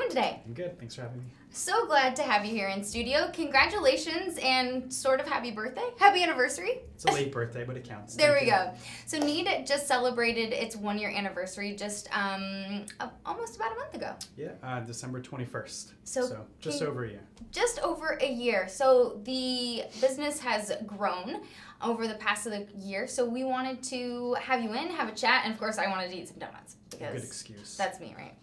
doing today? I'm good. Thanks for having me. So glad to have you here in studio. Congratulations and sort of happy birthday. Happy anniversary. It's a late birthday, but it counts. There we go. So Knead just celebrated its 1-year anniversary just almost about a month ago. Yeah, December 21st. So just over a year. Just over a year. So the business has grown over the past of the year. So we wanted to have you in, have a chat, and of course I wanted to eat some donuts. Good excuse. That's me, right?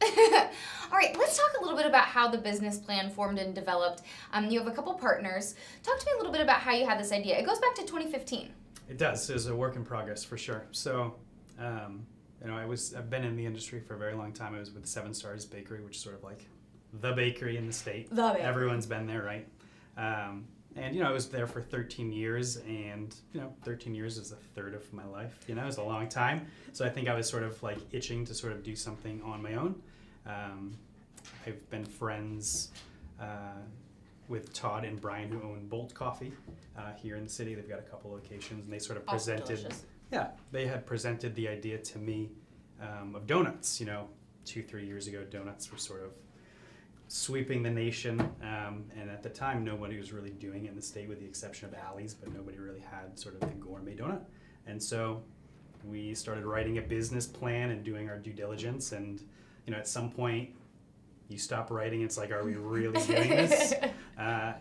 All right, let's talk a little bit about how the business plan formed and developed. You have a couple partners. Talk to me a little bit about how you had this idea. It goes back to 2015. It does. It's a work in progress for sure. So, I've been in the industry for a very long time. I was with Seven Stars Bakery, which is sort of like the bakery in the state. The bakery. Everyone's been there, right? I was there for 13 years, and 13 years is a third of my life. It was a long time. So I think I was sort of like itching to sort of do something on my own. I've been friends with Todd and Brian, who own Bolt Coffee here in the city. They've got a couple locations, and they sort of presented. They had presented the idea to me of donuts. 2-3 years ago, donuts were sort of sweeping the nation, and at the time nobody was really doing it in the state with the exception of Alley's, but nobody really had sort of the gourmet donut. And so we started writing a business plan and doing our due diligence, and at some point you stop writing, it's like, are we really doing this? And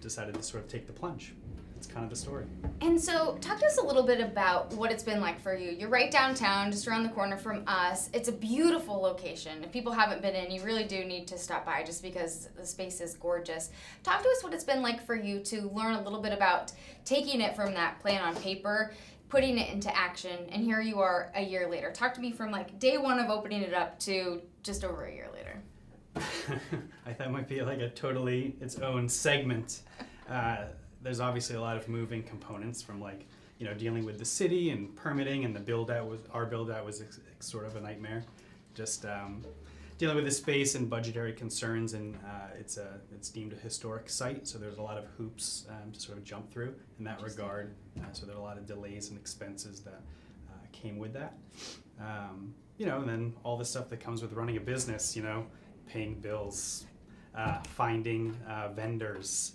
decided to sort of take the plunge. It's kind of the story. And so talk to us a little bit about what it's been like for you. You're right downtown, just around the corner from us. It's a beautiful location. If people haven't been in, you really do need to stop by just because the space is gorgeous. Talk to us what it's been like for you to learn a little bit about taking it from that plan on paper, putting it into action, and here you are a year later. Talk to me from like day one of opening it up to just over a year later. I thought it might be like a totally its own segment. There's obviously a lot of moving components from dealing with the city and permitting, and our build out was sort of a nightmare. Just dealing with the space and budgetary concerns, and it's deemed a historic site, so there's a lot of hoops to sort of jump through in that regard. So there are a lot of delays and expenses that came with that. And then all the stuff that comes with running a business. Paying bills, finding vendors.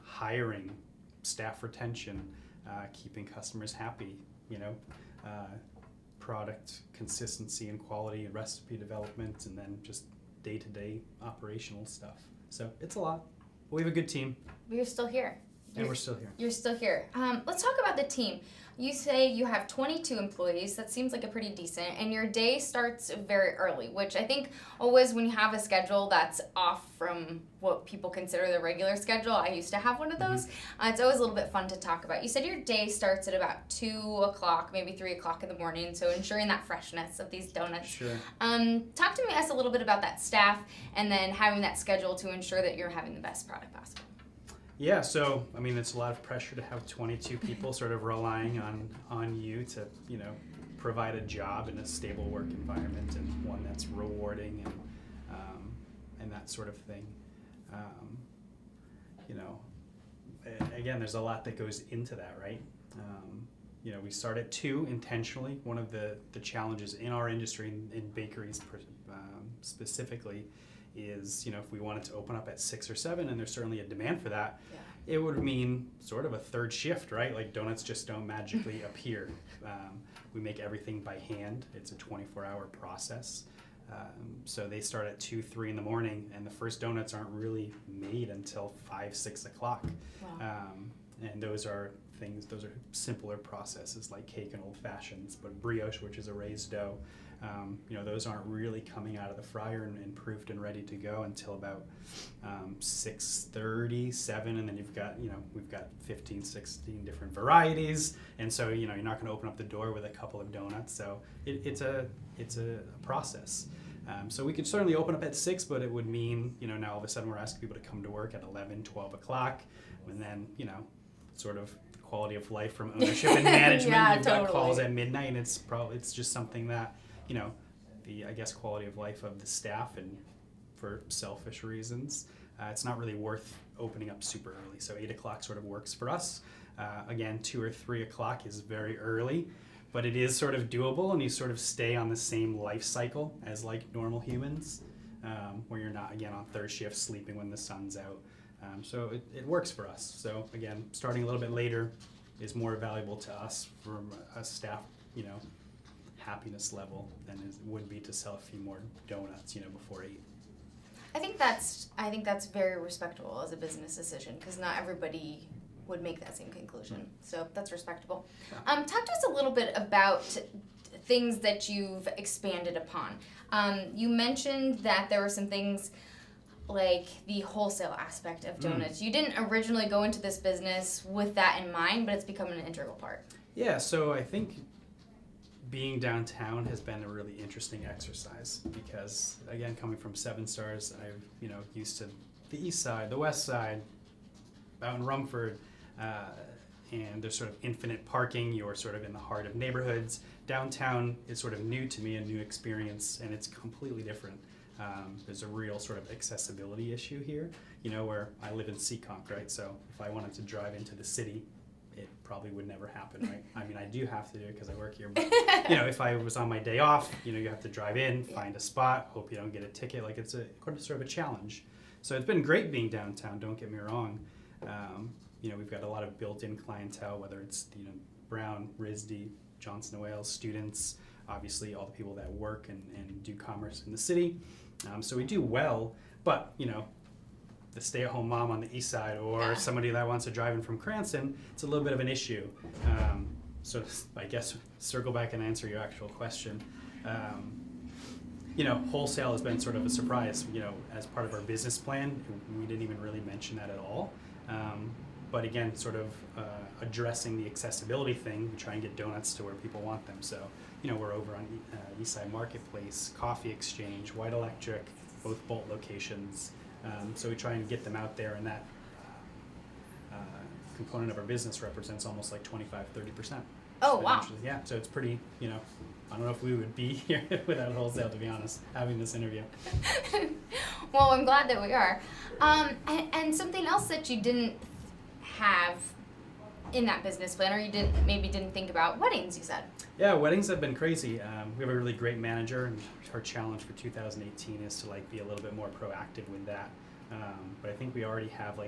Hiring, staff retention, keeping customers happy, product consistency and quality and recipe development, and then just day-to-day operational stuff. So it's a lot. We have a good team. But you're still here. And we're still here. You're still here. Let's talk about the team. You say you have 22 employees. That seems like a pretty decent. And your day starts very early, which I think always when you have a schedule that's off from what people consider the regular schedule. I used to have one of those. It's always a little bit fun to talk about. You said your day starts at about 2 o'clock, maybe 3 o'clock in the morning, so ensuring that freshness of these donuts. Sure. Talk to us a little bit about that staff and then having that schedule to ensure that you're having the best product possible. Yeah, so it's a lot of pressure to have 22 people sort of relying on you to provide a job in a stable work environment, and one that's rewarding and that sort of thing. Again, there's a lot that goes into that, right? We start at 2 intentionally. One of the challenges in our industry, in bakeries specifically, is if we wanted to open up at 6 or 7, and there's certainly a demand for that, it would mean sort of a third shift, right? Like donuts just don't magically appear. We make everything by hand. It's a 24-hour process. So they start at 2-3 in the morning, and the first donuts aren't really made until 5-6 o'clock. Wow. And those are simpler processes like cake and old fashions, but brioche, which is a raised dough, those aren't really coming out of the fryer and proofed and ready to go until about 6:30, 7, and then we've got 15, 16 different varieties, and so you're not going to open up the door with a couple of donuts. So it's a process. So we could certainly open up at 6, but it would mean now all of a sudden we're asking people to come to work at 11, 12 o'clock, and then sort of quality of life from ownership and management. You've got calls at midnight, and it's just something that the quality of life of the staff, and for selfish reasons, it's not really worth opening up super early. So 8 o'clock sort of works for us. Again, 2 or 3 o'clock is very early, but it is sort of doable, and you sort of stay on the same life cycle as like normal humans. where you're not, again, on third shift sleeping when the sun's out. So it works for us. So again, starting a little bit later is more valuable to us from a staff, happiness level than it would be to sell a few more donuts, before 8. I think that's very respectable as a business decision, because not everybody would make that same conclusion. So that's respectable. Talk to us a little bit about things that you've expanded upon. You mentioned that there were some things like the wholesale aspect of donuts. You didn't originally go into this business with that in mind, but it's become an integral part. Yeah, so I think being downtown has been a really interesting exercise because, again, coming from 7 Stars, I've, used to the east side, the west side, out in Rumford, and there's sort of infinite parking. You're sort of in the heart of neighborhoods. Downtown is sort of new to me, a new experience, and it's completely different. There's a real sort of accessibility issue here, where I live in Seekonk, right? So if I wanted to drive into the city, it probably would never happen, right? I mean, I do have to do it because I work here, but, if I was on my day off, you have to drive in, find a spot, hope you don't get a ticket. Like, it's sort of a challenge. So it's been great being downtown, don't get me wrong. We've got a lot of built-in clientele, whether it's, Brown, RISD, Johnson & Wales, students, obviously all the people that work and do commerce in the city. So we do well, but, the stay-at-home mom on the east side or somebody that wants to drive in from Cranston, it's a little bit of an issue. So I guess circle back and answer your actual question. Wholesale has been sort of a surprise, as part of our business plan. We didn't even really mention that at all. But again, sort of addressing the accessibility thing, we try and get donuts to where people want them. So, we're over on Eastside Marketplace, Coffee Exchange, White Electric, both Bolt locations. So we try and get them out there, and that component of our business represents almost like 25-30%. Oh, wow. Yeah, so it's pretty, I don't know if we would be here without Wholesale, to be honest, having this interview. Well, I'm glad that we are. And something else that you didn't have in that business plan, or you didn't think about, weddings, you said. Yeah, weddings have been crazy. We have a really great manager, and our challenge for 2018 is to be a little bit more proactive with that. But I think we already have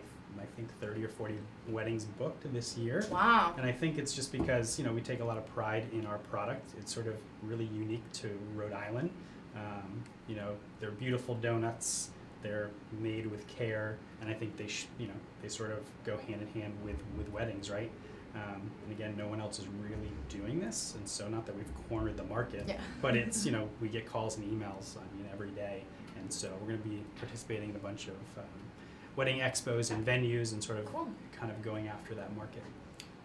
30 or 40 weddings booked this year. Wow. And I think it's just because, we take a lot of pride in our product. It's sort of really unique to Rhode Island. They're beautiful donuts. They're made with care, and I think they sort of go hand in hand with weddings, right? And again, no one else is really doing this, and so not that we've cornered the market, but it's, we get calls and emails, every day, and so we're going to be participating in a bunch of wedding expos and venues and sort of kind of going after that market.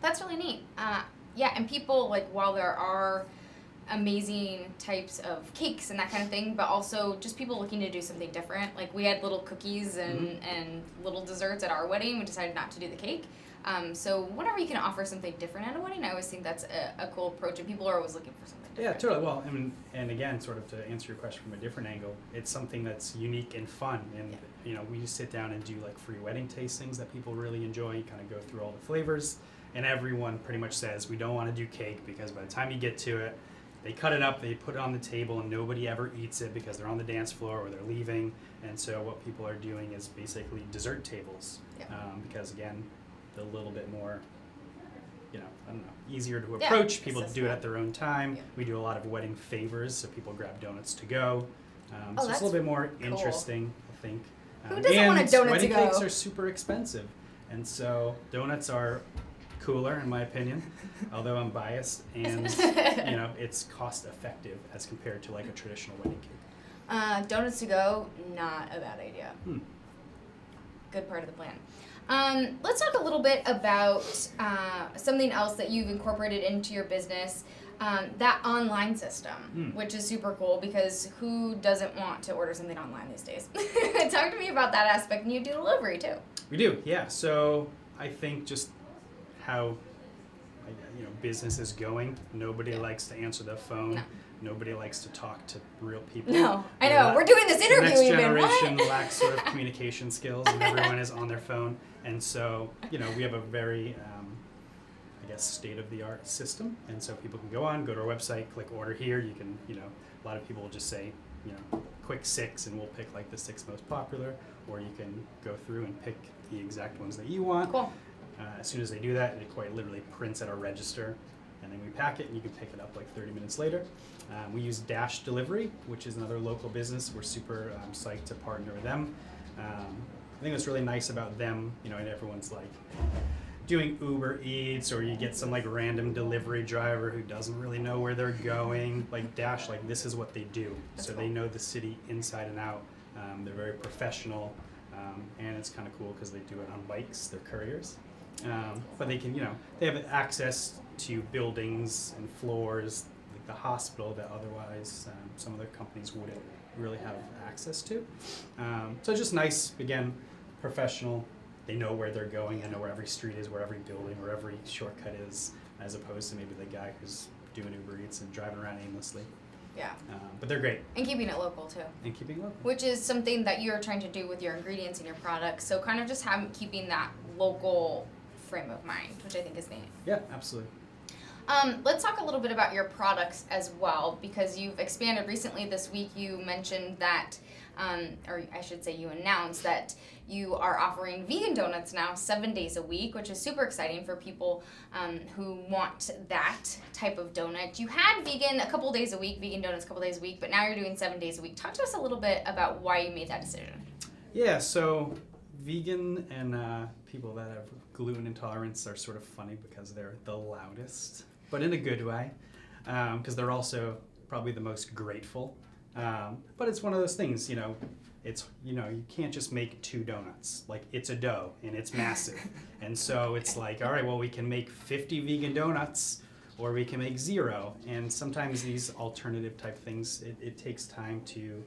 That's really neat. And people, while there are amazing types of cakes and that kind of thing, but also just people looking to do something different. We had little cookies and little desserts at our wedding. We decided not to do the cake. So whenever you can offer something different at a wedding, I always think that's a cool approach, and people are always looking for something different. Yeah, totally. Well, and again, sort of to answer your question from a different angle, it's something that's unique and fun. And, we just sit down and do free wedding tastings that people really enjoy. You kind of go through all the flavors, and everyone pretty much says, we don't want to do cake because by the time you get to it, they cut it up, they put it on the table, and nobody ever eats it because they're on the dance floor or they're leaving. And so what people are doing is basically dessert tables, because again, they're a little bit more, easier to approach. People do it at their own time. Yeah. We do a lot of wedding favors, so people grab donuts to go. So it's a little bit more interesting, I think. Who doesn't want a donut to go? Wedding cakes are super expensive, and so donuts are cooler, in my opinion, although I'm biased, and it's cost effective as compared to a traditional wedding cake. Donuts to go, not a bad idea. Good part of the plan. Let's talk a little bit about something else that you've incorporated into your business, that online system, which is super cool because who doesn't want to order something online these days? Talk to me about that aspect, and you do delivery too. We do, yeah. So I think just how business is going. Nobody likes to answer the phone. No. Nobody likes to talk to real people. No, I know. We're doing this interview even. The next generation lacks sort of communication skills, and everyone is on their phone. And so, we have a very, state-of-the-art system. And so people can go to our website, click order here. You can, a lot of people will just say, quick 6, and we'll pick like the 6 most popular, or you can go through and pick the exact ones that you want. Cool. As soon as they do that, it quite literally prints at our register, and then we pack it, and you can pick it up like 30 minutes later. We use Dash Delivery, which is another local business. We're super psyched to partner with them. I think what's really nice about them, and everyone's like doing Uber Eats, or you get some like random delivery driver who doesn't really know where they're going. Like Dash, like this is what they do. That's so cool. They know the city inside and out. They're very professional, and it's kind of cool because they do it on bikes. They're couriers. But they can, they have access to buildings and floors, like the hospital, that otherwise some other companies wouldn't really have access to. So it's just nice, again, professional. They know where they're going. They know where every street is, where every building, where every shortcut is, as opposed to maybe the guy who's doing Uber Eats and driving around aimlessly. Yeah. But they're great. And keeping it local, too. And keeping it local. Which is something that you're trying to do with your ingredients and your products. So kind of just keeping that local frame of mind, which I think is neat. Yeah, absolutely. Let's talk a little bit about your products as well, because you've expanded recently. This week you mentioned that, or I should say you announced that you are offering vegan donuts now 7 days a week, which is super exciting for people who want that type of donut. You had vegan a couple days a week, vegan donuts a couple days a week, but now you're doing 7 days a week. Talk to us a little bit about why you made that decision. Yeah, so vegan and people that have gluten intolerance are sort of funny because they're the loudest, but in a good way, because they're also probably the most grateful. But it's one of those things, it's, you can't just make 2 donuts. Like, it's a dough, and it's massive. And so it's like, all right, well, we can make 50 vegan donuts, or we can make 0. And sometimes these alternative type things, it takes time to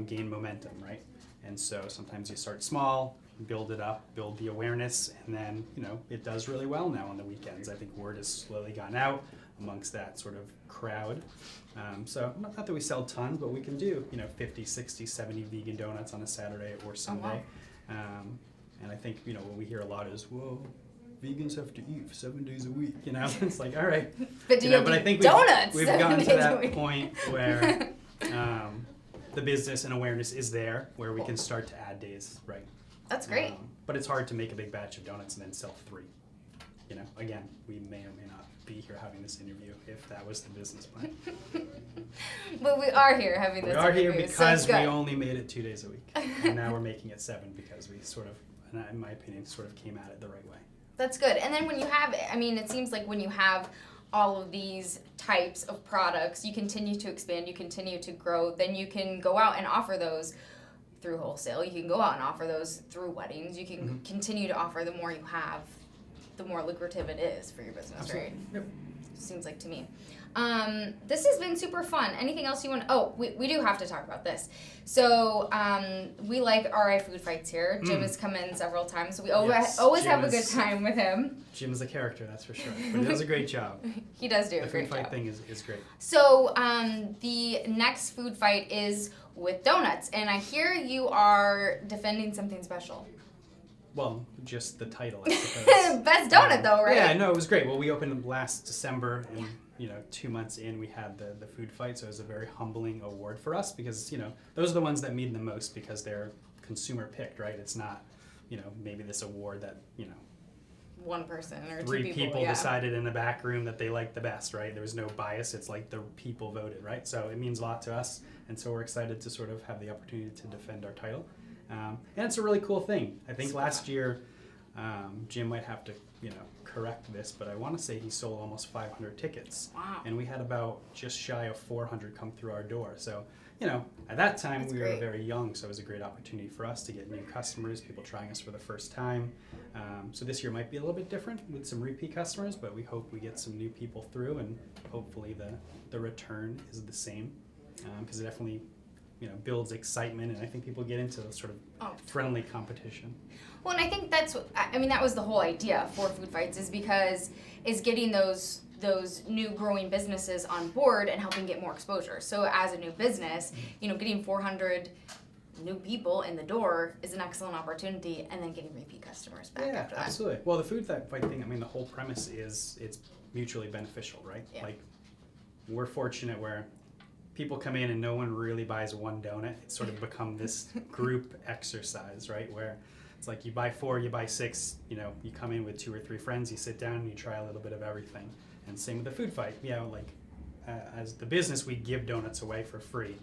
gain momentum, right? And so sometimes you start small, build it up, build the awareness, and then, it does really well now on the weekends. I think word has slowly gone out amongst that sort of crowd. So not that we sell tons, but we can do, 50, 60, 70 vegan donuts on a Saturday or Sunday. Oh, wow. And I think, what we hear a lot is, whoa, vegans have to eat 7 days a week, It's like, all right. But but I think we've gotten to that point where the business and awareness is there, where we can start to add days, right? That's great. But it's hard to make a big batch of donuts and then sell 3. Again, we may or may not be here having this interview if that was the business plan. But we are here having this interview. We are here because we only made it 2 days a week. And now we're making it 7 because we sort of, in my opinion, sort of came at it the right way. That's good. And then when you have, it seems like when you have all of these types of products, you continue to expand, you continue to grow, then you can go out and offer those through wholesale. You can go out and offer those through weddings. You can continue to offer. The more you have, the more lucrative it is for your business. Absolutely. Right? Yep. Seems like to me. This has been super fun. Anything else you want? Oh, we do have to talk about this. So we like RI Food Fights here. Jim has come in several times, so we always have a good time with him. Jim's a character, that's for sure. But he does a great job. He does do a The great job. food fight thing is great. So the next food fight is with donuts, and I hear you are defending something special. Well, just the title, I suppose. Best donut, though, right? Yeah, no, it was great. Well, we opened last December, and 2 months in, we had the food fight, so it was a very humbling award for us because those are the ones that mean the most because they're consumer picked, right? It's not maybe this award that one person or 3 people decided in the back room that they liked the best, right? There was no bias. It's like the people voted, right? So it means a lot to us, and so we're excited to sort of have the opportunity to defend our title. And it's a really cool thing. I think last year, Jim might have to, correct this, but I want to say he sold almost 500 tickets. Wow. And we had about just shy of 400 come through our door. So, at that time we were very young, so it was a great opportunity for us to get new customers, people trying us for the first time. So this year might be a little bit different with some repeat customers, but we hope we get some new people through, and hopefully the return is the same, because it definitely builds excitement, and I think people get into the sort of friendly competition. Well, and I think that was the whole idea for Food Fights is getting those new growing businesses on board and helping get more exposure. So as a new business, getting 400 new people in the door is an excellent opportunity, and then getting repeat customers back after that. Absolutely. Well, the food fight thing, the whole premise is it's mutually beneficial, right? Yeah. Like, we're fortunate where people come in and no one really buys one donut, it's sort of become this group exercise, right? Where it's like you buy 4, you buy 6, you know, you come in with 2 or 3 friends, you sit down and you try a little bit of everything. And same with the food fight. You know, like as the business, we give donuts away for free.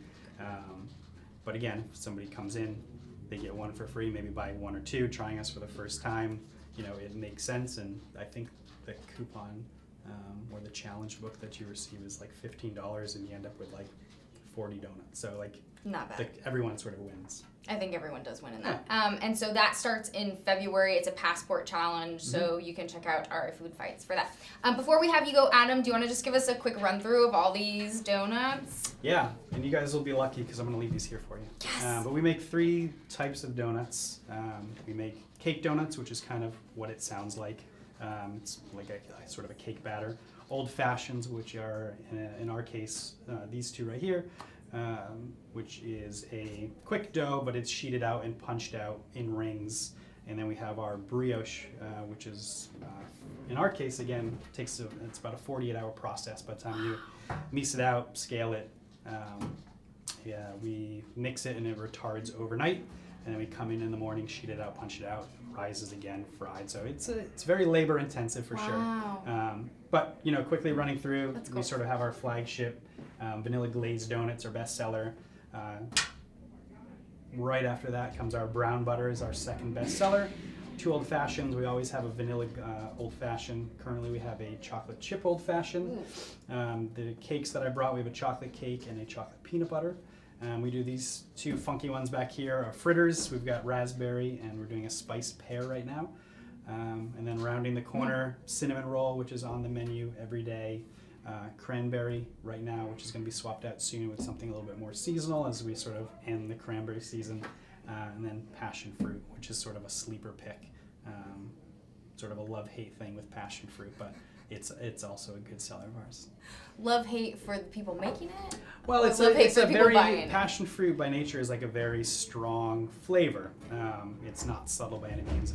But again, if somebody comes in, they get 1 for free, maybe buy 1 or 2, trying us for the first time. You know, it makes sense. And I think the coupon or the challenge book that you receive is like $15, and you end up with like 40 donuts. So like, not bad. Everyone sort of wins. I think everyone does win in that. And so that starts in February. It's a passport challenge, so you can check out our food fights for that. Before we have you go, Adam, do you want to just give us a quick run through of all these donuts? Yeah, and you guys will be lucky because I'm going to leave these here for you. Yes. But we make 3 types of donuts. We make cake donuts, which is kind of what it sounds like. It's like a sort of a cake batter. Old fashions, which are, in our case, these 2 right here. Which is a quick dough, but it's sheeted out and punched out in rings. And then we have our brioche, which is, in our case, again, it's about a 48-hour process by the time you mise it out, scale it. We mix it and it retards overnight. And then we come in the morning, sheet it out, punch it out, rises again, fried. So it's very labor intensive for sure. But you know, quickly running through, we sort of have our flagship vanilla glazed donuts, our bestseller. Right after that comes our brown butter, is our second bestseller. 2 old fashions. We always have a vanilla old fashioned. Currently, we have a chocolate chip old fashioned. The cakes that I brought, we have a chocolate cake and a chocolate peanut butter. We do these 2 funky ones back here, our fritters. We've got raspberry, and we're doing a spiced pear right now. And then rounding the corner, cinnamon roll, which is on the menu every day. Cranberry right now, which is going to be swapped out soon with something a little bit more seasonal as we sort of end the cranberry season. And then passion fruit, which is sort of a sleeper pick. Sort of a love-hate thing with passion fruit, but it's also a good seller of ours. Love-hate for the people making it? Well, it's a very, passion fruit by nature is like a very strong flavor. It's not subtle by any means.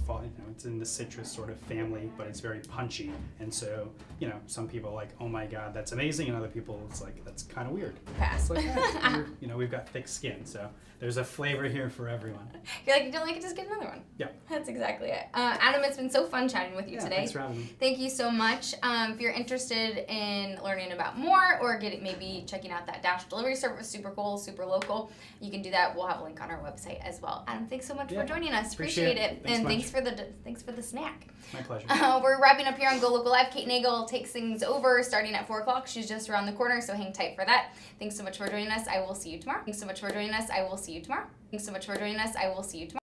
It's in the citrus sort of family, but it's very punchy. And so, you know, some people are like, oh my God, that's amazing. And other people, it's like, that's kind of weird. Pass. It's like, you know, we've got thick skin. So there's a flavor here for everyone. You're like, you don't like it, just get another one. Yeah. That's exactly it. Adam, it's been so fun chatting with you today. Thanks for having me. Thank you so much. If you're interested in learning about more or maybe checking out that Dash delivery service, super cool, super local, you can do that. We'll have a link on our website as well. Adam, thanks so much for joining us. Appreciate it. And thanks for the snack. My pleasure. We're wrapping up here on GoLocal Live. Kate Nagel takes things over starting at 4 o'clock. She's just around the corner, so hang tight for that. Thanks so much for joining us. I will see you tomorrow. Thanks so much for joining us. I will see you tomorrow. Thanks so much for joining us. I will see you tomorrow.